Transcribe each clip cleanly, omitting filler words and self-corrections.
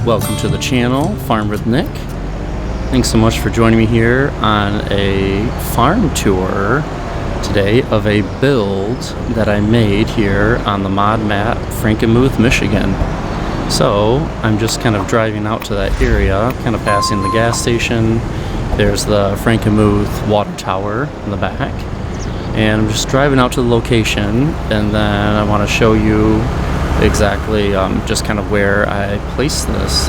welcome to the channel, Farm with Nick. Thanks so much for joining me here on a farm tour today of a build that I made here on the mod map, Frankenmuth, Michigan. So I'm just kind of driving out to that area, kind of passing the gas station. There's the Frankenmuth water tower in the back. And I'm just driving out to the location, and then I want to show you exactly just kind of where I placed this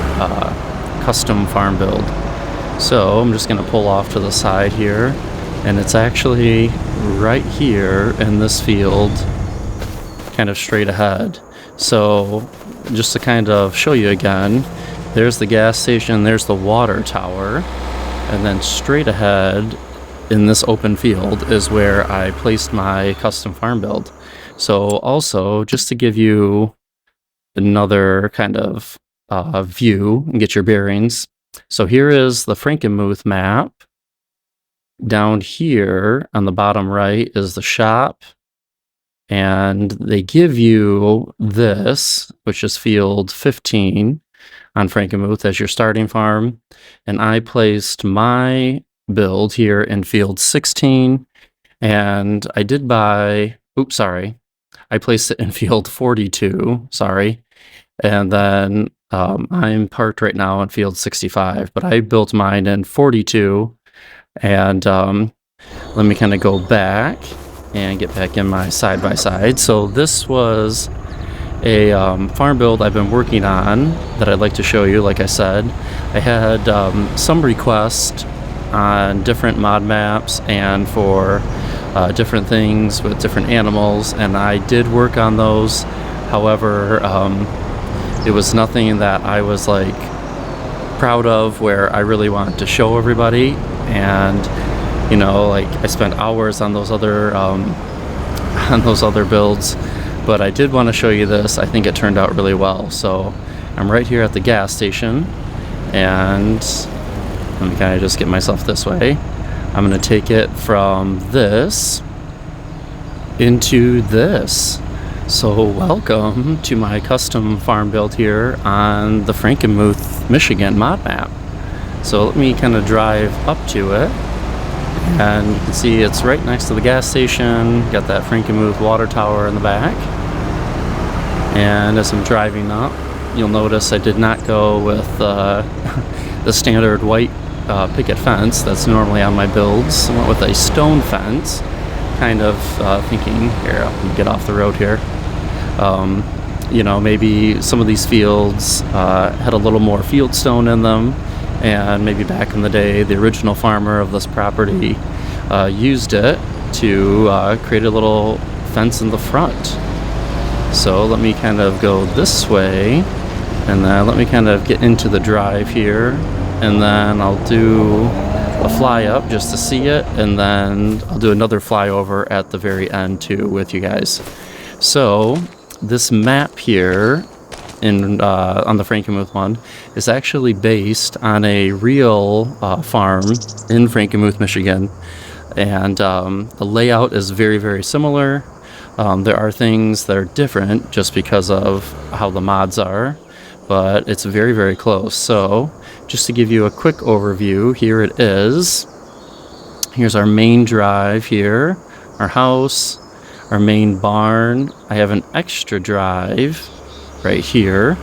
custom farm build. So I'm just going to pull off to the side here, and it's actually right here in this field, kind of straight ahead. So just to kind of show you again, there's the gas station, there's the water tower, and then straight ahead in this open field is where I placed my custom farm build. So also, just to give you another kind of view and get your bearings. So here is the Frankenmuth map. Down here on the bottom right is the shop. And they give you this, which is field 15 on Frankenmuth as your starting farm. And I placed my build here in field 16. And I did buy, I placed it in field 42, and then I'm parked right now in field 65, but I built mine in 42, and let me kind of go back and get back in my side-by-side. So this was a farm build I've been working on that I'd like to show you. Like I said, I had some requests on different mod maps and for different things with different animals, and I did work on those. However, it was nothing that I was like proud of, where I really wanted to show everybody. And you know, like I spent hours on those other builds, but I did want to show you this. I think it turned out really well. So I'm right here at the gas station, and let me kind of just get myself this way. I'm going to take it from this into this. So welcome to my custom farm build here on the Frankenmuth, Michigan mod map. So let me kind of drive up to it, and you can see it's right next to the gas station. Got that Frankenmuth water tower in the back. And as I'm driving up, you'll notice I did not go with the standard white picket fence that's normally on my builds. I went with a stone fence, kind of thinking, here, I'll get off the road here. You know, maybe some of these fields had a little more field stone in them, and maybe back in the day, the original farmer of this property used it to create a little fence in the front. So let me kind of go this way, and then let me kind of get into the drive here. And then I'll do a fly up just to see it, and then I'll do another flyover at the very end too with you guys. So this map here on the Frankenmuth one is actually based on a real farm in Frankenmuth, Michigan, and the layout is very, very similar. There are things that are different just because of how the mods are, but it's very, very close. So just to give you a quick overview, here it is. Here's our main drive here, our house, our main barn. I have an extra drive right here.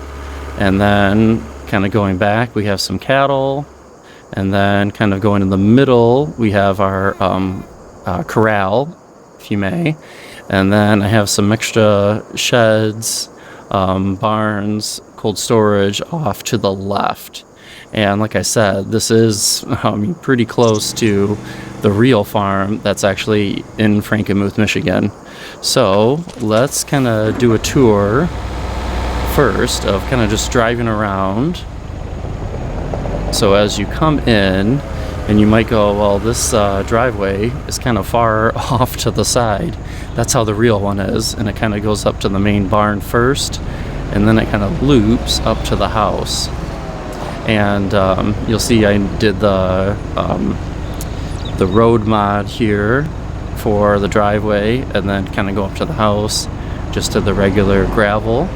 And then kind of going back, we have some cattle. And then kind of going in the middle, we have our corral, if you may. And then I have some extra sheds, barns, cold storage off to the left. And like I said, this is pretty close to the real farm that's actually in Frankenmuth, Michigan. So let's kind of do a tour first of kind of just driving around. So as you come in, and you might go, well, this driveway is kind of far off to the side. That's how the real one is. And it kind of goes up to the main barn first, and then it kind of loops up to the house. And you'll see I did the road mod here for the driveway, and then kind of go up to the house, just to the regular gravel.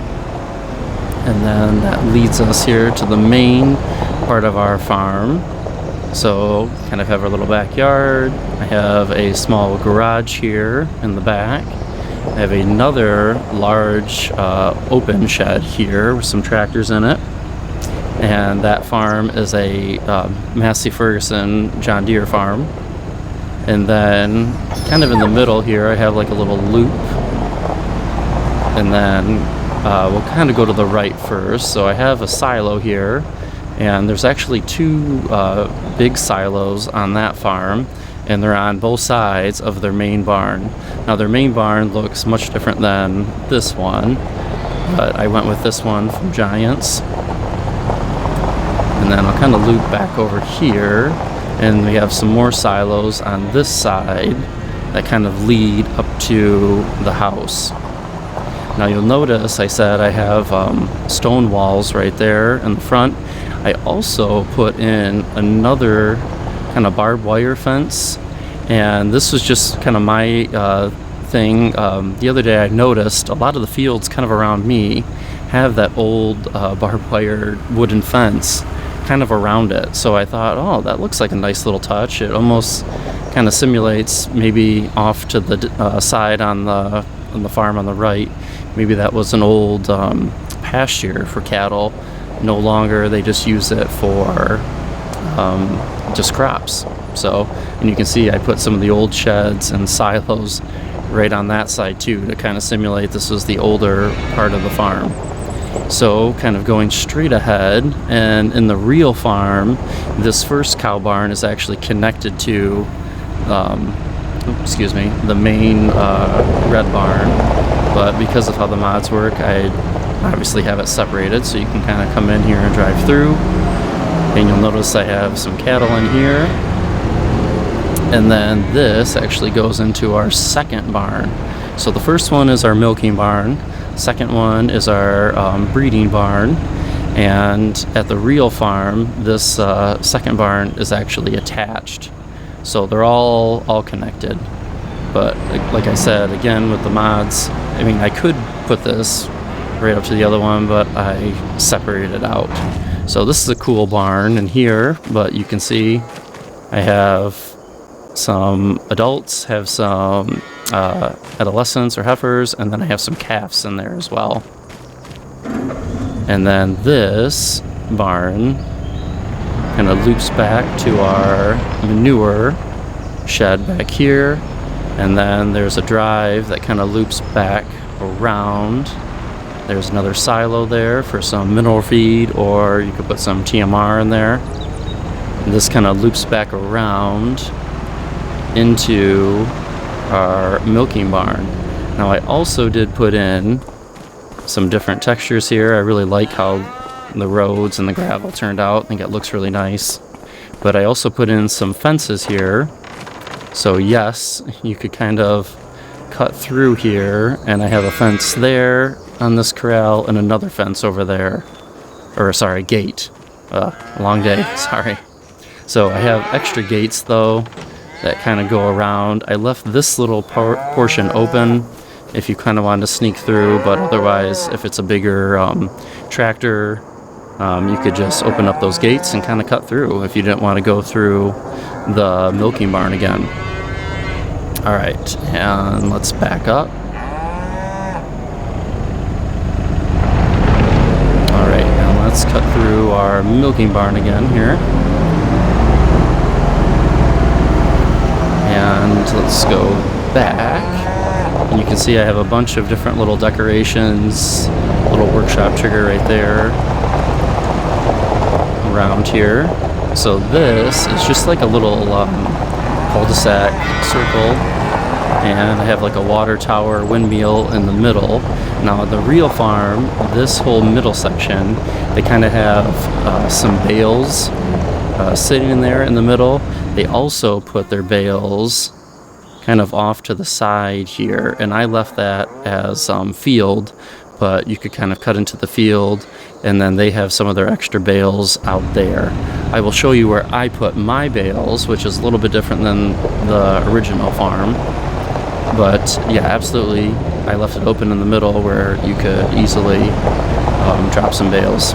And then that leads us here to the main part of our farm. So kind of have our little backyard. I have a small garage here in the back. I have another large open shed here with some tractors in it. And that farm is a Massey Ferguson John Deere farm. And then kind of in the middle here I have like a little loop. And then we'll kind of go to the right first. So I have a silo here, and there's actually two big silos on that farm, and they're on both sides of their main barn. Now their main barn looks much different than this one, but I went with this one from Giants. And then I'll kind of loop back over here, and we have some more silos on this side that kind of lead up to the house. Now you'll notice I said I have stone walls right there in the front. I also put in another kind of barbed wire fence, and this was just kind of my thing. The other day I noticed a lot of the fields kind of around me have that old barbed wire wooden fence kind of around it. So I thought, oh, that looks like a nice little touch. It almost kind of simulates maybe off to the side on the farm on the right. Maybe that was an old pasture for cattle. No longer, they just use it for just crops. So, and you can see I put some of the old sheds and silos right on that side too to kind of simulate this was the older part of the farm. So kind of going straight ahead, and in the real farm, this first cow barn is actually connected to the main red barn, but because of how the mods work, I obviously have it separated, so you can kind of come in here and drive through, and you'll notice I have some cattle in here. And then this actually goes into our second barn. So the first one is our milking barn, second one is our breeding barn, and at the real farm, this second barn is actually attached. So they're all connected. But like I said, again, with the mods, I mean, I could put this right up to the other one, but I separated it out. So this is a cool barn in here, but you can see I have some adults, have some adolescents or heifers, and then I have some calves in there as well. And then this barn kind of loops back to our manure shed back here, and then there's a drive that kind of loops back around. There's another silo there for some mineral feed, or you could put some TMR in there. And this kind of loops back around into our milking barn. Now I also did put in some different textures here. I really like how the roads and the gravel turned out. I think it looks really nice. But I also put in some fences here. So yes, you could kind of cut through here, and I have a fence there on this corral and another fence over there. Or sorry, gate. Long day, sorry. So I have extra gates though that kind of go around. I left this little portion open if you kind of wanted to sneak through, but otherwise, if it's a bigger tractor, you could just open up those gates and kind of cut through if you didn't want to go through the milking barn again. All right, and let's back up. All right, and let's cut through our milking barn again here. And let's go back, and you can see I have a bunch of different little decorations, little workshop trigger right there around here. So this is just like a little cul-de-sac circle, and I have like a water tower windmill in the middle. Now at the real farm, this whole middle section, they kind of have some bales sitting in there in the middle. They also put their bales kind of off to the side here, and I left that as field, but you could kind of cut into the field, and then they have some of their extra bales out there. I will show you where I put my bales, which is a little bit different than the original farm. But yeah, absolutely, I left it open in the middle where you could easily drop some bales.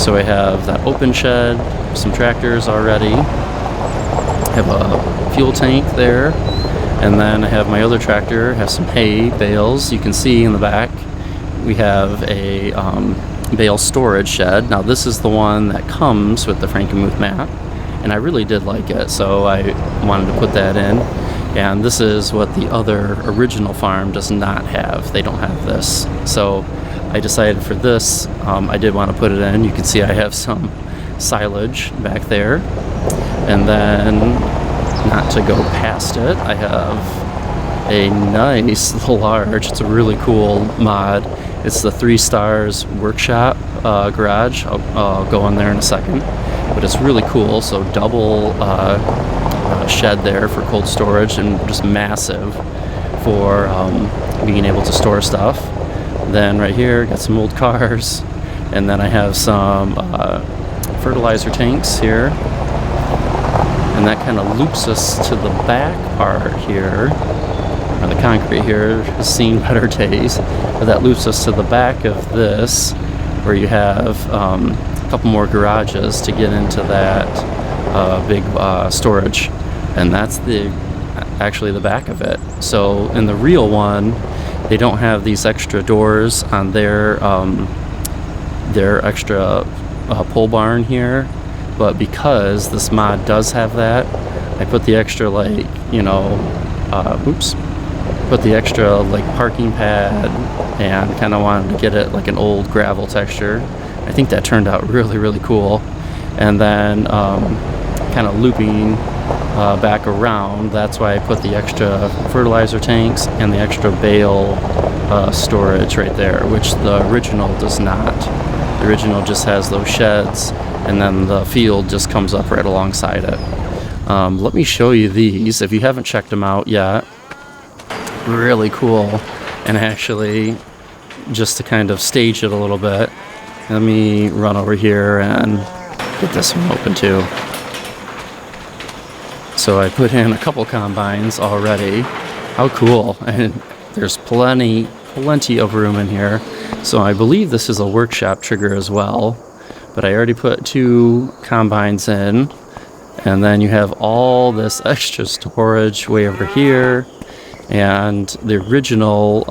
So I have that open shed, some tractors already. I have a fuel tank there, and then I have my other tractor, have some hay bales. You can see in the back we have a bale storage shed. Now this is the one that comes with the Frankenmuth map, and I really did like it, so I wanted to put that in. And this is what the other original farm does not have. They don't have this. So I decided for this, I did want to put it in. You can see I have some silage back there. And then, not to go past it, I have a nice large, it's a really cool mod. It's the 3 Stars Workshop garage. I'll go in there in a second. But it's really cool, so double shed there for cold storage, and just massive for being able to store stuff. Then right here, got some old cars, and then I have some fertilizer tanks here, and that kind of loops us to the back part here, or the concrete here has seen better days, but that loops us to the back of this, where you have a couple more garages to get into that big storage, and that's actually the back of it. So in the real one, they don't have these extra doors on their extra pole barn here, but because this mod does have that, I put the extra put the extra parking pad, and kind of wanted to get it like an old gravel texture. I think that turned out really, really cool. And then kind of looping back around, that's why I put the extra fertilizer tanks and the extra bale storage right there, which the original does not. The original just has those sheds, and then the field just comes up right alongside it. Let me show you these if you haven't checked them out yet. Really cool. And actually, just to kind of stage it a little bit, let me run over here and get this one open too. So I put in a couple combines already. How cool. And there's plenty of room in here. So I believe this is a workshop trigger as well, but I already put 2 combines in, and then you have all this extra storage way over here. And the original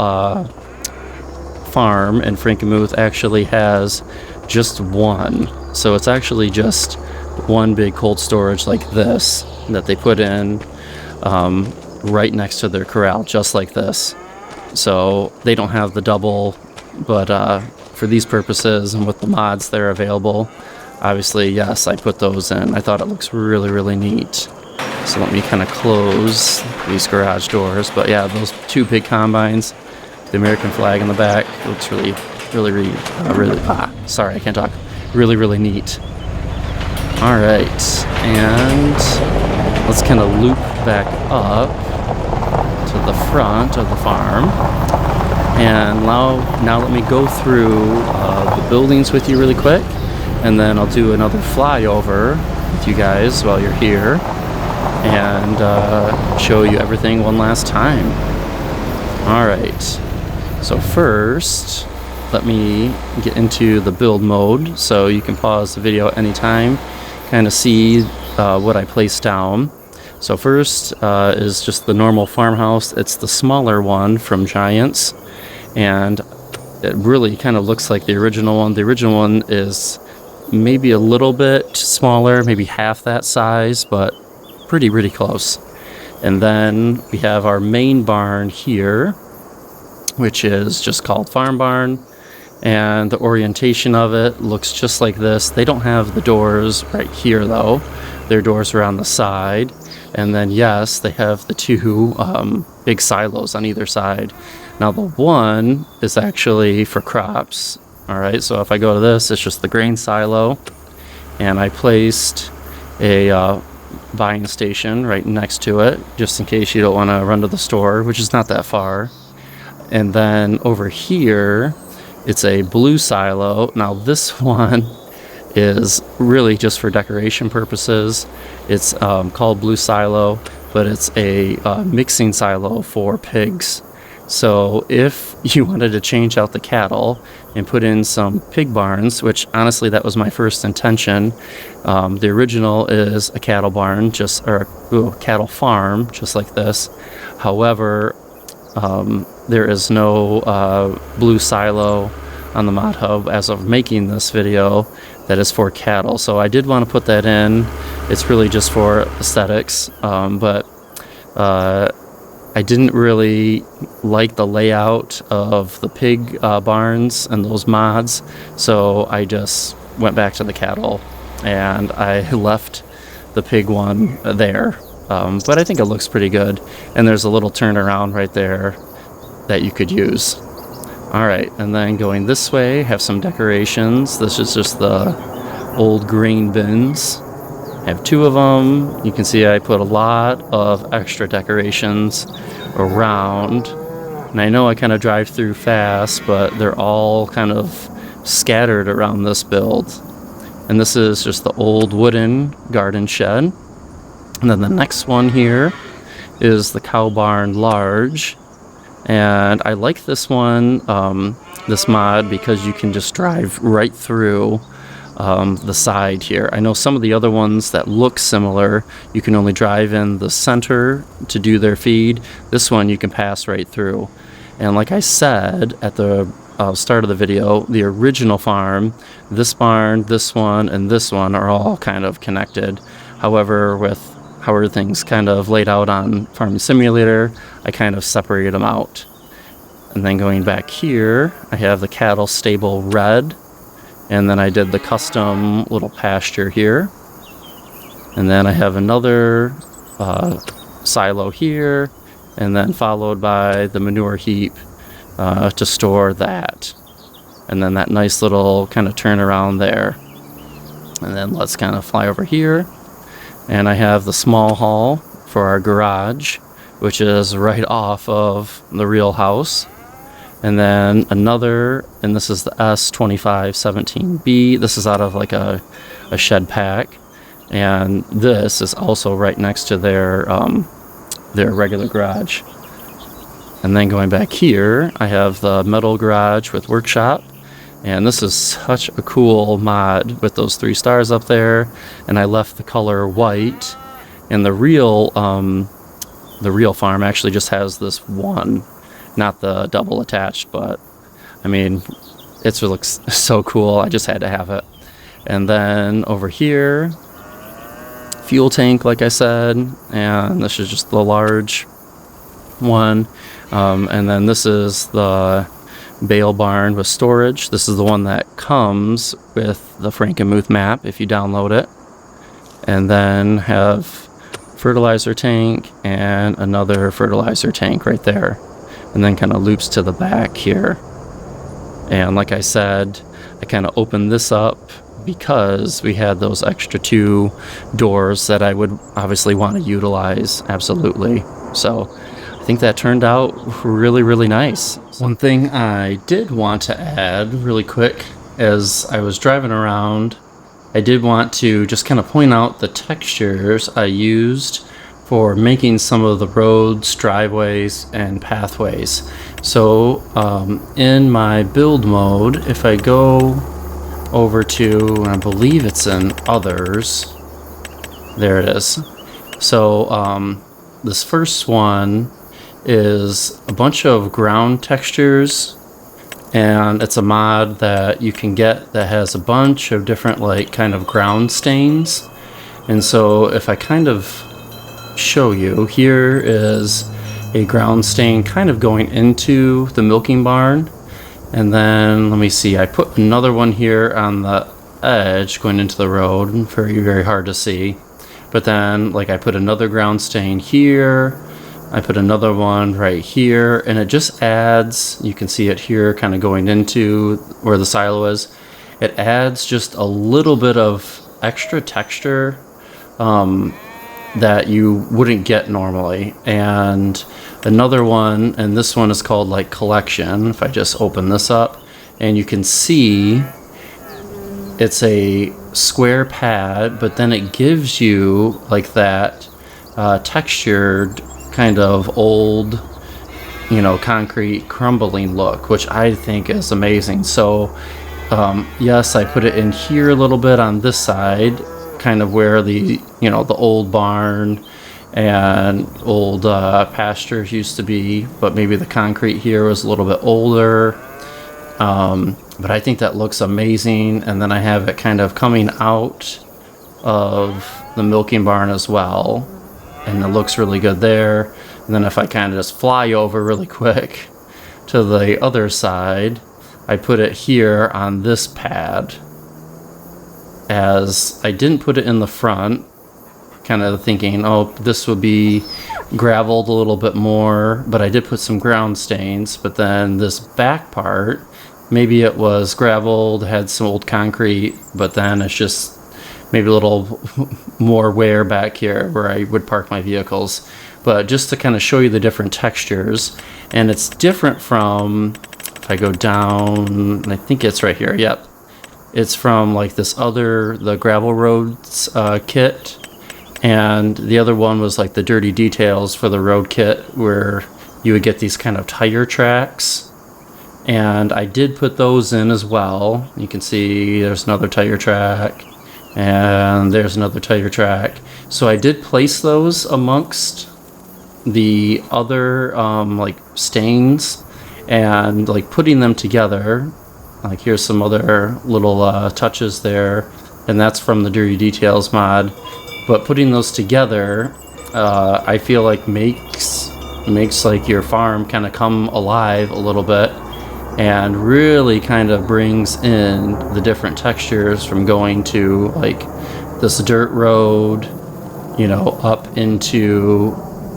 farm in Frankenmuth actually has just one. So it's actually just one big cold storage like this that they put in right next to their corral, just like this. So they don't have the double, but for these purposes and with the mods that are available, obviously, yes, I put those in. I thought it looks really, really neat. So let me kind of close these garage doors. But yeah, those 2 big combines, the American flag in the back, looks really sorry, I can't talk. Really, really neat. All right, and let's kind of loop back up to the front of the farm. And now let me go through the buildings with you really quick, and then I'll do another flyover with you guys while you're here, and show you everything one last time. Alright, so first let me get into the build mode, so you can pause the video at any time, kind of see what I placed down. So first is just the normal farmhouse. It's the smaller one from Giants, and it really kind of looks like the original one. The original one is maybe a little bit smaller, maybe half that size, but pretty close. And then we have our main barn here, which is just called Farm Barn, and the orientation of it looks just like this. They don't have the doors right here though. Their doors are on the side, and then yes, they have the 2 big silos on either side. Now the one is actually for crops. All right, so if I go to this, it's just the grain silo, and I placed a buying station right next to it, just in case you don't want to run to the store, which is not that far. And then over here, it's a blue silo. Now this one is really just for decoration purposes. It's called blue silo, but it's a mixing silo for pigs. So if you wanted to change out the cattle and put in some pig barns, which honestly that was my first intention, the original is a cattle barn, cattle farm, just like this. However, there is no blue silo on the mod hub as of making this video that is for cattle. So I did want to put that in. It's really just for aesthetics, but I didn't really like the layout of the pig barns and those mods, so I just went back to the cattle and I left the pig one there. But I think it looks pretty good, and there's a little turnaround right there that you could use. Alright, and then going this way, have some decorations. This is just the old grain bins. I have 2 of them. You can see I put a lot of extra decorations around. And I know I kind of drive through fast, but they're all kind of scattered around this build. And this is just the old wooden garden shed. And then the next one here is the cow barn large. And I like this one, this mod, because you can just drive right through the side here. I know some of the other ones that look similar, you can only drive in the center to do their feed. This one you can pass right through. And like I said at the start of the video, the original farm, this barn, this one, and this one are all kind of connected. However, with how everything's kind of laid out on Farming Simulator, I kind of separated them out. And then going back here, I have the cattle stable red. And then I did the custom little pasture here. And then I have another silo here, and then followed by the manure heap to store that. And then that nice little kind of turnaround there. And then let's kind of fly over here. And I have the small hall for our garage, which is right off of the real house. And then another, and this is the S2517B. This is out of like a shed pack. And this is also right next to their regular garage. And then going back here, I have the metal garage with workshop. And this is such a cool mod with those 3 stars up there. And I left the color white. And the real farm actually just has this one. Not the double attached, but I mean, it looks so cool. I just had to have it. And then over here, fuel tank, like I said, and this is just the large one. And then this is the bale barn with storage. This is the one that comes with the Frankenmuth map if you download it. And then have fertilizer tank and another fertilizer tank right there. And then kind of loops to the back here. And like I said, I kind of opened this up because we had those extra 2 doors that I would obviously want to utilize, absolutely. So I think that turned out really, really nice. One thing I did want to add really quick, as I was driving around, I did want to just kind of point out the textures I used for making some of the roads, driveways, and pathways. So in my build mode, if I go over to, I believe it's in others, there it is. So this first one is a bunch of ground textures, and it's a mod that you can get that has a bunch of different like kind of ground stains. And so if I kind of show you, here is a ground stain kind of going into the milking barn, and then let me see, I put another one here on the edge going into the road, very, very hard to see. But then like I put another ground stain here, I put another one right here, and it just adds, you can see it here kind of going into where the silo is. It adds just a little bit of extra texture that you wouldn't get normally. And another one, and this one is called like collection. If I just open this up, and you can see it's a square pad, but then it gives you like that textured kind of old concrete crumbling look, which I think is amazing. So yes, I put it in here a little bit on this side, kind of where the old barn and old pastures used to be, but maybe the concrete here was a little bit older. But I think that looks amazing. And then I have it kind of coming out of the milking barn as well, and it looks really good there. And then if I kind of just fly over really quick to the other side, I put it here on this pad, as I didn't put it in the front, kind of thinking, oh, this would be graveled a little bit more, but I did put some ground stains. But then this back part, maybe it was graveled, had some old concrete, but then it's just maybe a little more wear back here where I would park my vehicles. But just to kind of show you the different textures, and it's different from, if I go down, I think it's right here, yep. It's from like this other, the gravel roads kit, and the other one was like the dirty details for the road kit, where you would get these kind of tire tracks. And I did put those in as well. You can see there's another tire track, and there's another tire track. So I did place those amongst the other like stains, and like putting them together. Like here's some other little touches there, and that's from the Dirty Details mod. But putting those together, I feel like makes like your farm kind of come alive a little bit, and really kind of brings in the different textures from going to like this dirt road, up into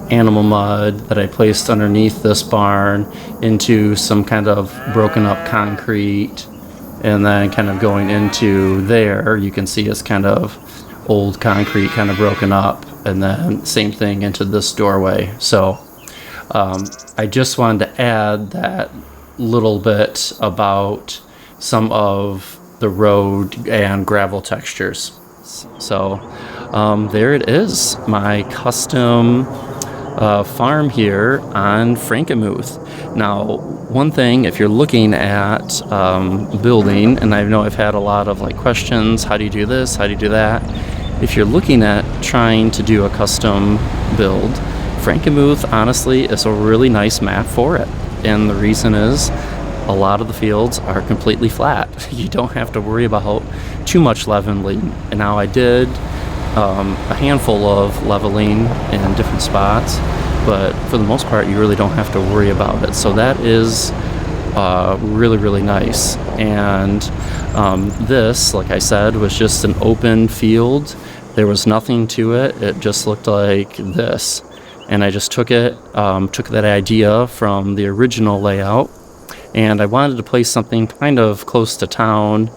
animal mud that I placed underneath this barn, into some kind of broken up concrete, and then kind of going into there, you can see it's kind of old concrete kind of broken up, and then same thing into this doorway. So I just wanted to add that little bit about some of the road and gravel textures. So there it is, my custom farm here on Frankenmuth. Now, one thing, if you're looking at building, and I know I've had a lot of like questions, how do you do this, how do you do that? If you're looking at trying to do a custom build, Frankenmuth honestly is a really nice map for it. And the reason is, a lot of the fields are completely flat. You don't have to worry about too much leveling. And now I did a handful of leveling in different spots, but for the most part you really don't have to worry about it. So that is really, really nice. And this, like I said, was just an open field. There was nothing to it. It just looked like this. And I just took that idea from the original layout, and I wanted to place something kind of close to town,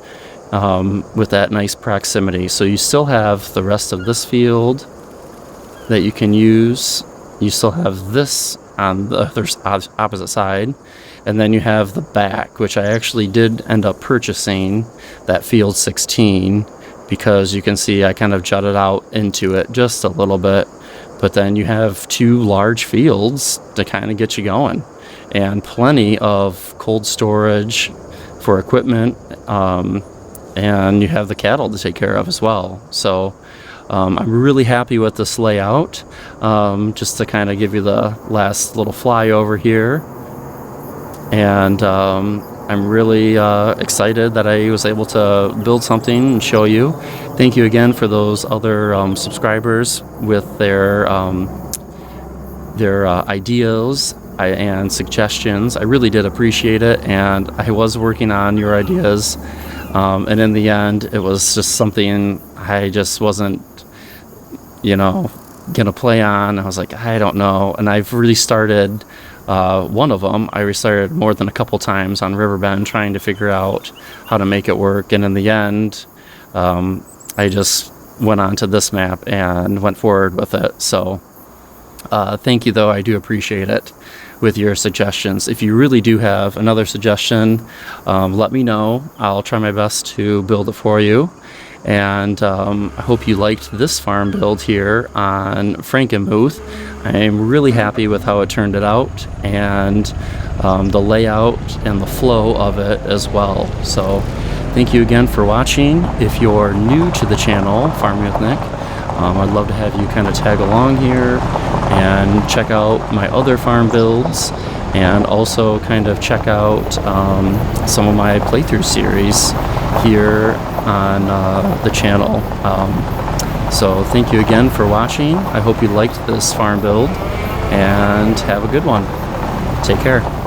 with that nice proximity. So you still have the rest of this field that you can use. You still have this on the other opposite side, and then you have the back, which I actually did end up purchasing, that field 16, because you can see I kind of jutted out into it just a little bit. But then you have two large fields to kind of get you going, and plenty of cold storage for equipment, and you have the cattle to take care of as well. So I'm really happy with this layout. Just to kind of give you the last little flyover here, and I'm really excited that I was able to build something and show you. Thank you again for those other subscribers with their ideas and suggestions. I really did appreciate it, and I was working on your ideas, and in the end it was just something I just wasn't gonna play on. I was like, I don't know. And I've restarted one of them. I restarted more than a couple times on Riverbend, trying to figure out how to make it work, and in the end I just went on to this map and went forward with it. So thank you, though. I do appreciate it with your suggestions. If you really do have another suggestion, let me know. I'll try my best to build it for you. And I hope you liked this farm build here on Frankenmuth. I'm really happy with how it turned it out, and the layout and the flow of it as well. So thank you again for watching. If you're new to the channel, Farming with Nick, I'd love to have you kind of tag along here and check out my other farm builds, and also kind of check out some of my playthrough series here on the channel. So thank you again for watching. I hope you liked this farm build, and have a good one. Take care.